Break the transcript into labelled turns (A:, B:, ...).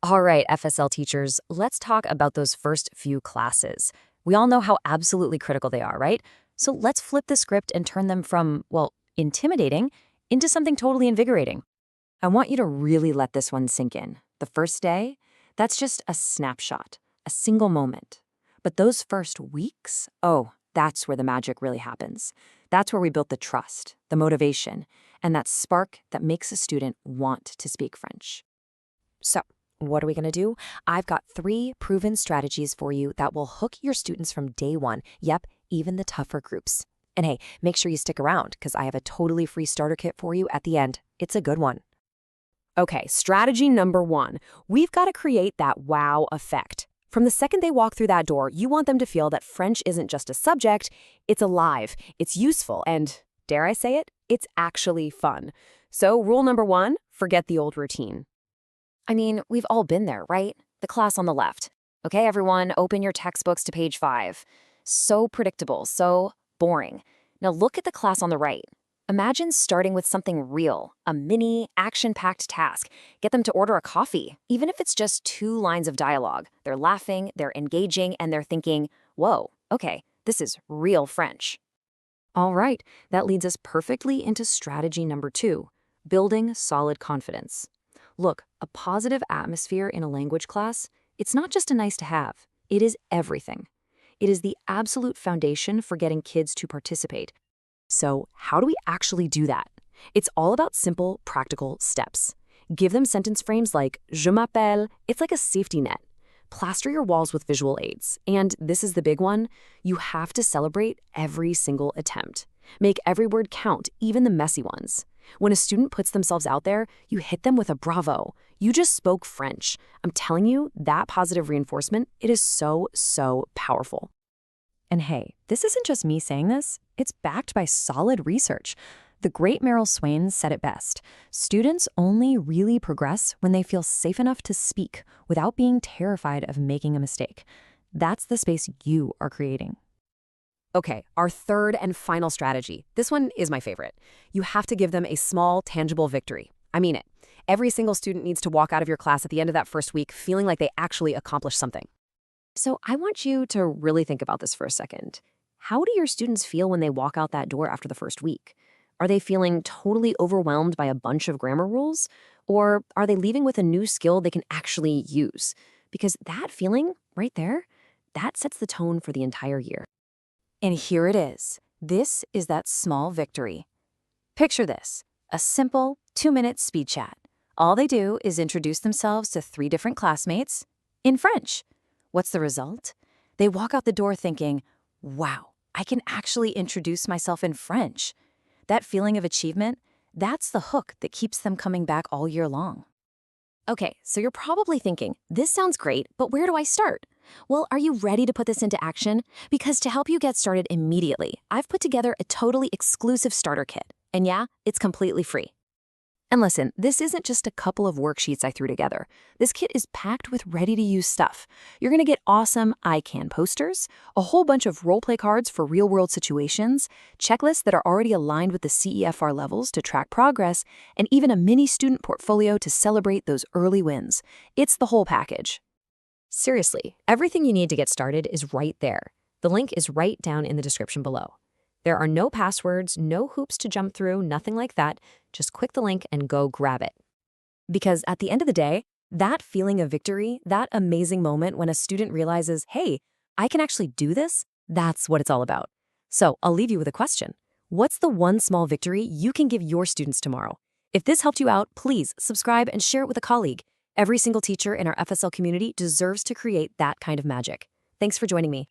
A: All right, FSL teachers, let's talk about those first few classes. We all know how absolutely critical they are, right? So let's flip the script and turn them from, well, intimidating into something totally invigorating. I want you to really let this one sink in. The first day, that's just a snapshot, a single moment. But those first weeks, oh, that's where the magic really happens. That's where we built the trust, the motivation, and that spark that makes a student want to speak French. So, what are we going to do? I've got 3 proven strategies for you that will hook your students from day one. Yep, even the tougher groups. And hey, make sure you stick around because I have a totally free starter kit for you at the end. It's a good one. Okay, strategy number 1. We've got to create that wow effect. From the second they walk through that door, you want them to feel that French isn't just a subject, it's alive, it's useful, and, dare I say it, it's actually fun. So rule number 1, forget the old routine. I mean, we've all been there, right? The class on the left. Okay, everyone, open your textbooks to page 5. So predictable, so boring. Now look at the class on the right. Imagine starting with something real, a mini, action-packed task. Get them to order a coffee, even if it's just 2 lines of dialogue. They're laughing, they're engaging, and they're thinking, whoa, okay, this is real French. All right, that leads us perfectly into strategy number 2, building solid confidence. Look, a positive atmosphere in a language class, it's not just a nice to have, it is everything. It is the absolute foundation for getting kids to participate. So, how do we actually do that? It's all about simple, practical steps. Give them sentence frames like je m'appelle. It's like a safety net. Plaster your walls with visual aids. And this is the big one, you have to celebrate every single attempt. Make every word count, even the messy ones. When a student puts themselves out there, you hit them with a bravo. You just spoke French. I'm telling you, that positive reinforcement, it is so, so powerful. And hey, this isn't just me saying this, it's backed by solid research. The great Swain said it best. Students only really progress when they feel safe enough to speak without being terrified of making a mistake. That's the space you are creating. Okay, our third and final strategy. This one is my favorite. You have to give them a small, tangible victory. I mean it. Every single student needs to walk out of your class at the end of that first week feeling like they actually accomplished something. So I want you to really think about this for a second. How do your students feel when they walk out that door after the first week? Are they feeling totally overwhelmed by a bunch of grammar rules? Or are they leaving with a new skill they can actually use? Because that feeling right there, that sets the tone for the entire year. And here it is. This is that small victory. Picture this, a simple 2-minute speed chat. All they do is introduce themselves to 3 different classmates in French. What's the result? They walk out the door thinking, wow, I can actually introduce myself in French. That feeling of achievement, that's the hook that keeps them coming back all year long. Okay, so you're probably thinking, this sounds great, but where do I start? Well, are you ready to put this into action? Because to help you get started immediately, I've put together a totally exclusive starter kit. And yeah, it's completely free. And listen, this isn't just a couple of worksheets I threw together. This kit is packed with ready-to-use stuff. You're going to get awesome I Can posters, a whole bunch of role-play cards for real-world situations, checklists that are already aligned with the CEFR levels to track progress, and even a mini student portfolio to celebrate those early wins. It's the whole package. Seriously, everything you need to get started is right there. The link is right down in the description below. There are no passwords, no hoops to jump through, nothing like that. Just click the link and go grab it. Because at the end of the day, that feeling of victory, that amazing moment when a student realizes, hey, I can actually do this, that's what it's all about. So I'll leave you with a question. What's the one small victory you can give your students tomorrow? If this helped you out, please subscribe and share it with a colleague. Every single teacher in our FSL community deserves to create that kind of magic. Thanks for joining me.